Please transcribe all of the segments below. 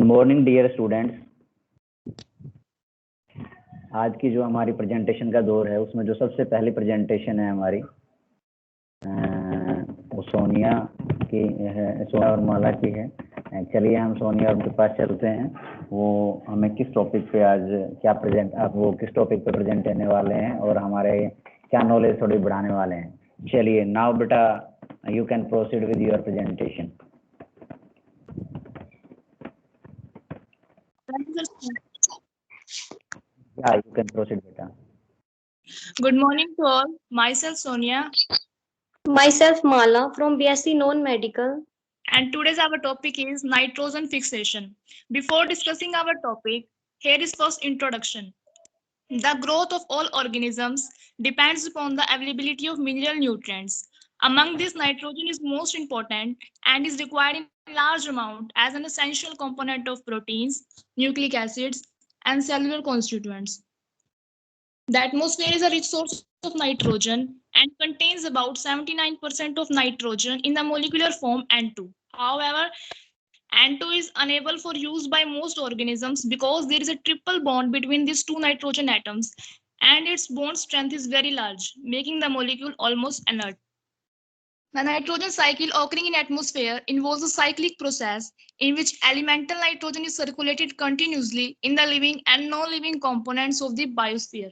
Morning dear students. आज की जो हमारी प्रेजेंटेशन का दौर है उसमें जो सबसे पहली प्रेजेंटेशन है हमारी वो सोनिया की है, सोनिया और माला की है। चलिए हम सोनिया और उनके पास चलते हैं। वो हमें किस टॉपिक पे आज क्या प्रेजेंट वो किस टॉपिक पे प्रेजेंट करने वाले हैं और हमारे क्या नॉलेज थोड़ी बढ़ाने वाले हैं। चलिए नाउ बेटा you can proceed with your presentation. Yeah, you can proceed, beta. Good morning to all. Myself Sonia. Myself Mala from BSc Non-Medical. And today's our topic is nitrogen fixation. Before discussing our topic, here is first introduction. The growth of all organisms depends upon the availability of mineral nutrients. Among these, nitrogen is most important and is required in large amount as an essential component of proteins, nucleic acids, and cellular constituents. The atmosphere is a rich source of nitrogen and contains about 79% of nitrogen in the molecular form N2. However, N2 is unable for use by most organisms because there is a triple bond between these two nitrogen atoms and its bond strength is very large, making the molecule almost inert. The nitrogen cycle occurring in atmosphere involves a cyclic process in which elemental nitrogen is circulated continuously in the living and non-living components of the biosphere.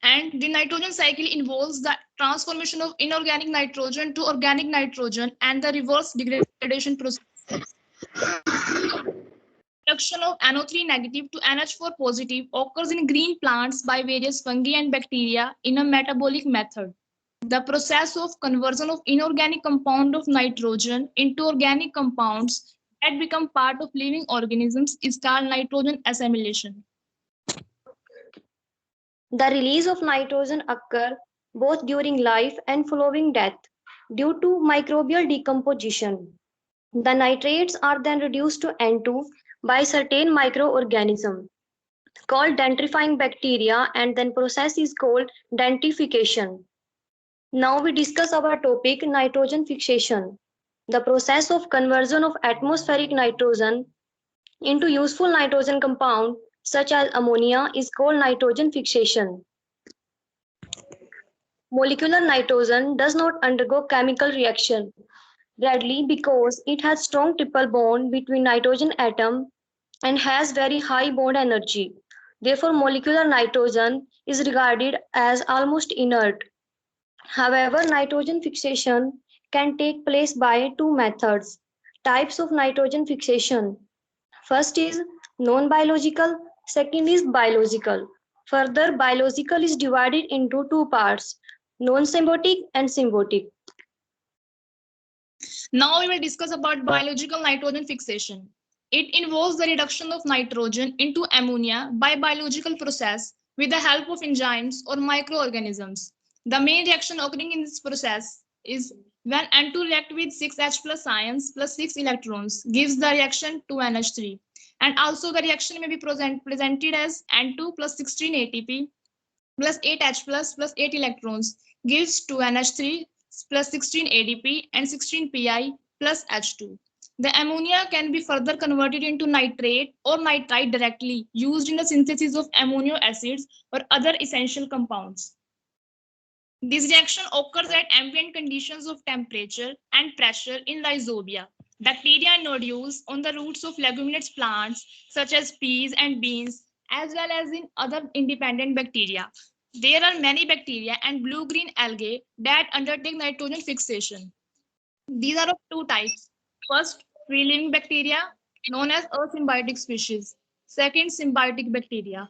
And the nitrogen cycle involves the transformation of inorganic nitrogen to organic nitrogen and the reverse degradation process. Reduction of NO3 negative to NH4 positive occurs in green plants by various fungi and bacteria in a metabolic method. The process of conversion of inorganic compound of nitrogen into organic compounds that become part of living organisms is called nitrogen assimilation. The release of nitrogen occurs both during life and following death due to microbial decomposition. The nitrates are then reduced to N2 by certain microorganisms called denitrifying bacteria, and then process is called denitrification. Now we discuss our topic nitrogen fixation. The process of conversion of atmospheric nitrogen into useful nitrogen compound such as ammonia is called nitrogen fixation. Molecular nitrogen does not undergo chemical reaction readily because it has strong triple bond between nitrogen atom and has very high bond energy. Therefore, molecular nitrogen is regarded as almost inert. However, nitrogen fixation can take place by two methods. Types of nitrogen fixation. First is non-biological, second is biological. Further, biological is divided into two parts, non-symbiotic and symbiotic. Now we will discuss about biological nitrogen fixation. It involves the reduction of nitrogen into ammonia by biological process with the help of enzymes or microorganisms. The main reaction occurring in this process is when N2 react with 6H plus ions plus 6 electrons gives the reaction 2NH3. And also the reaction may be presented as N2 plus 16 ATP plus 8H plus 8 electrons gives 2NH3 plus 16 ADP and 16 Pi plus H2. The ammonia can be further converted into nitrate or nitrite directly used in the synthesis of amino acids or other essential compounds. This reaction occurs at ambient conditions of temperature and pressure in rhizobia, bacteria and nodules on the roots of leguminous plants such as peas and beans, as well as in other independent bacteria. There are many bacteria and blue-green algae that undertake nitrogen fixation. These are of two types. First, free-living bacteria known as asymbiotic species. Second, symbiotic bacteria.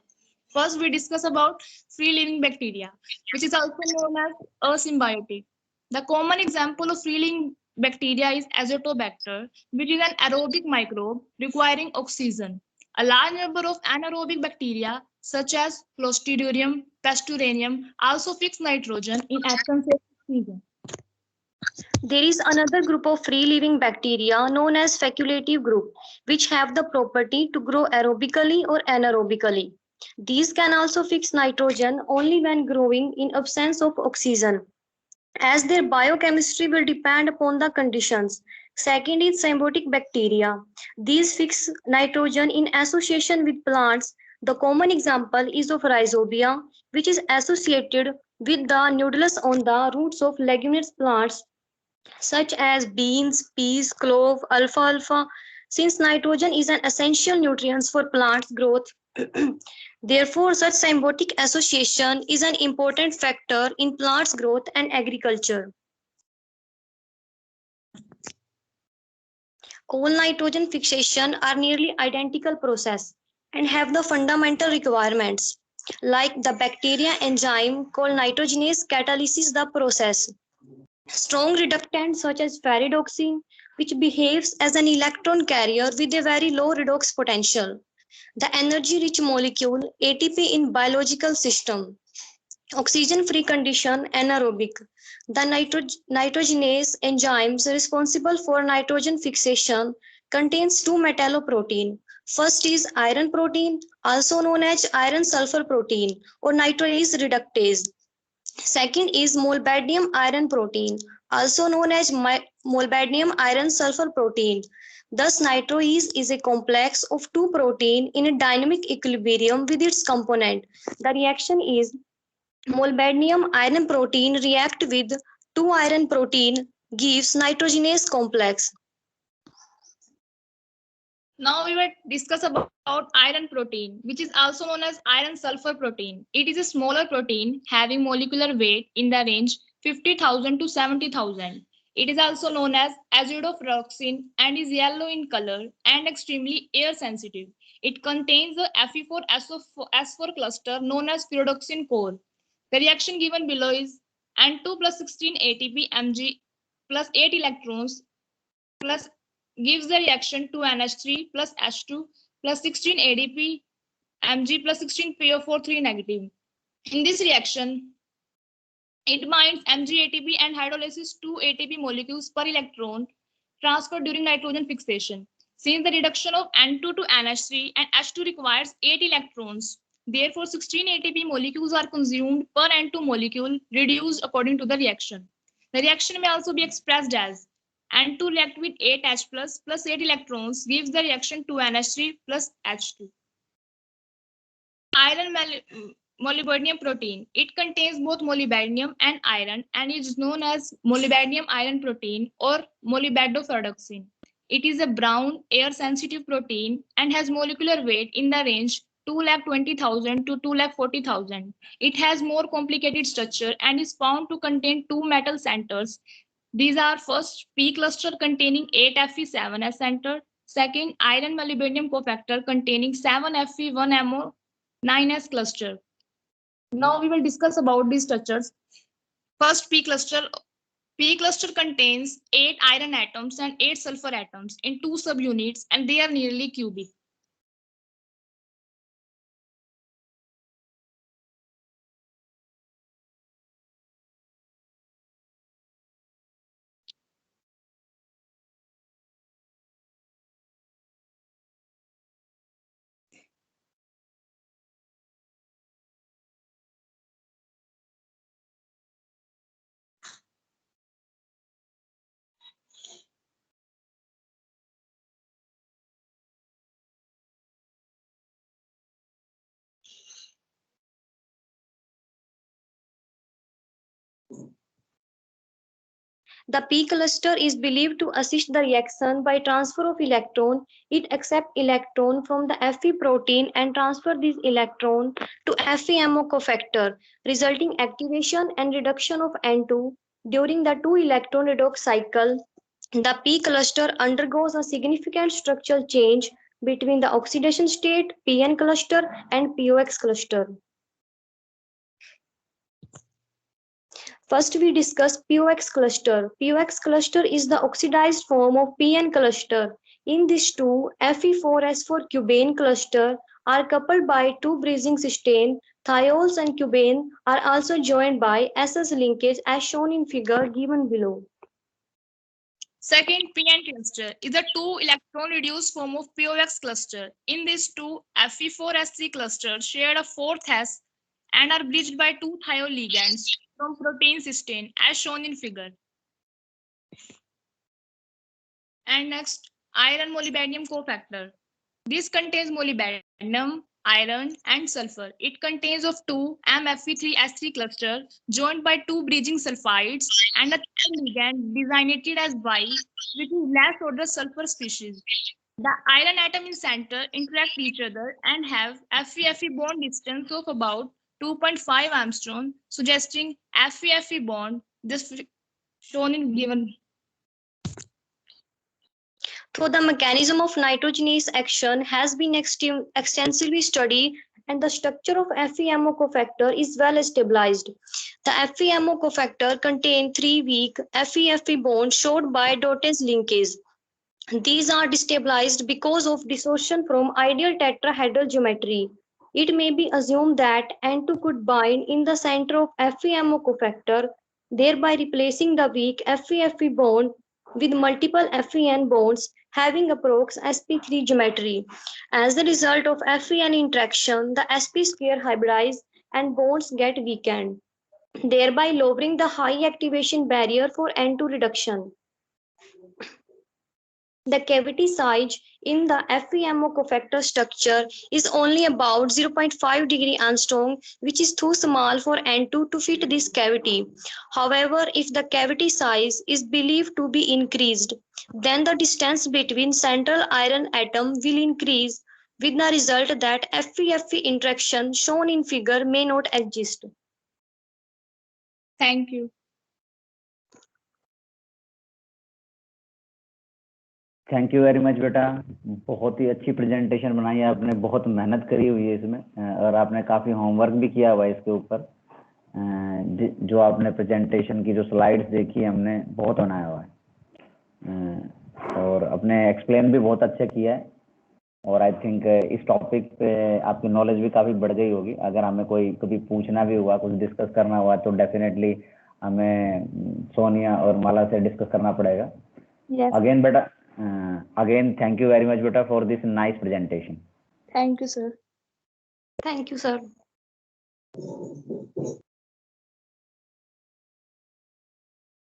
First, we discuss about free-living bacteria, which is also known as asymbiotic. The common example of free-living bacteria is Azotobacter, which is an aerobic microbe requiring oxygen. A large number of anaerobic bacteria, such as Clostridium, Pasturanium, also fix nitrogen in absence of oxygen. There is another group of free-living bacteria known as facultative group, which have the property to grow aerobically or anaerobically. These can also fix nitrogen only when growing in absence of oxygen. As their biochemistry will depend upon the conditions, Second is symbiotic bacteria. These fix nitrogen in association with plants. The common example is of rhizobia, which is associated with the nodules on the roots of leguminous plants such as beans, peas, clove, alfalfa. Since nitrogen is an essential nutrient for plants' growth, therefore, such symbiotic association is an important factor in plants' growth and agriculture. Coal nitrogen fixation are nearly identical process and have the fundamental requirements. Like the bacteria enzyme called nitrogenase catalyzes the process. Strong reductants such as ferredoxin, which behaves as an electron carrier with a very low redox potential. The energy-rich molecule ATP in biological system. Oxygen-free condition anaerobic. The nitrogenase enzymes responsible for nitrogen fixation contains two metalloprotein. First is iron protein, also known as iron sulfur protein or nitrase reductase. Second is molybdenum iron protein, also known as molybdenum iron sulfur protein. Thus, nitroase is a complex of two proteins in a dynamic equilibrium with its component. The reaction is molybdenum iron protein react with 2 iron protein gives nitrogenase complex. Now we will discuss about iron protein, which is also known as iron sulfur protein. It is a smaller protein having molecular weight in the range 50,000 to 70,000. It is also known as azidophoroxin and is yellow in color and extremely air sensitive. It contains the Fe4S4 cluster known as pyridoxine core. The reaction given below is N2 plus 16 ATP Mg plus 8 electrons plus gives the reaction to NH3 plus H2 plus 16 ADP Mg plus 16 PO4 3 negative. In this reaction, it binds Mg ATP and hydrolyzes 2 ATP molecules per electron transfer during nitrogen fixation. Since the reduction of N2 to NH3 and H2 requires 8 electrons, therefore 16 ATP molecules are consumed per N2 molecule reduced according to the reaction. The reaction may also be expressed as N2 react with 8H plus 8 electrons gives the reaction to NH3 plus H2. Iron molybdenum protein. It contains both molybdenum and iron and is known as molybdenum iron protein or molybdenopyridoxine. It is a brown, air-sensitive protein and has molecular weight in the range 220,000 to 240,000. It has more complicated structure and is found to contain two metal centers. These are first P cluster containing 8 Fe7s center, second iron molybdenum cofactor containing 7 Fe1MO 9s cluster. Now we will discuss about these structures. First, P cluster. P cluster contains 8 iron atoms and 8 sulfur atoms in 2 subunits and they are nearly cubic. The P cluster is believed to assist the reaction by transfer of electron. It accepts electron from the Fe protein and transfer this electron to FeMO cofactor, resulting activation and reduction of N2 during the 2-electron redox cycle. The P cluster undergoes a significant structural change between the oxidation state, PN cluster, and POX cluster. First, we discuss POX cluster. POX cluster is the oxidized form of PN cluster. In this two, Fe4S4 cubane cluster are coupled by two bridging cysteine. Thiols and cubane are also joined by SS linkage as shown in figure given below. Second, PN cluster is a 2-electron reduced form of POX cluster. In these two, Fe4S3 clusters share a fourth S and are bridged by two thiol ligands from protein cysteine as shown in figure. And next, iron molybdenum cofactor. This contains molybdenum, iron, and sulfur. It contains of two MFE3S3 cluster joined by two bridging sulfides and a ligand designated as Y, which is less order sulfur species. The iron atom in center interact each other and have Fe-Fe bond distance of about 2.5 angstrom, suggesting Fe-Fe bond. This shown in given. So the mechanism of nitrogenase action has been extensively studied and the structure of FeMO cofactor is well stabilized. The FeMO cofactor contain three weak Fe-Fe bonds showed by Dotez linkage. These are destabilized because of dissociation from ideal tetrahedral geometry. It may be assumed that N2 could bind in the center of FeMO cofactor, thereby replacing the weak Fe-Fe bond with multiple Fen bonds having approx sp3 geometry. As a result of Fen interaction, the sp square hybridize and bonds get weakened, thereby lowering the high activation barrier for N2 reduction. The cavity size in the FeMO cofactor structure is only about 0.5 degree angstrom, which is too small for N2 to fit this cavity. However, if the cavity size is believed to be increased, then the distance between central iron atom will increase, with the result that Fe-Fe interaction shown in figure may not exist. Thank you. Thank you very much बेटा, बहुत ही अच्छी presentation बनाई है आपने, बहुत मेहनत करी हुई है इसमें और आपने काफ़ी होमवर्क भी किया हुआ है इसके ऊपर। जो आपने प्रेजेंटेशन की जो स्लाइड्स देखी हमने बहुत बनाया हुआ है और अपने एक्सप्लेन भी बहुत अच्छा किया है और आई थिंक इस टॉपिक पे आपकी नॉलेज भी काफ़ी बढ़ गई होगी। अगर हमें कोई कभी पूछना भी हुआ, कुछ डिस्कस करना हुआ तो डेफिनेटली हमें सोनिया और माला से डिस्कस करना पड़ेगा। अगेन बेटा, again thank you very much beta for this nice presentation. Thank you, sir. Thank you, sir.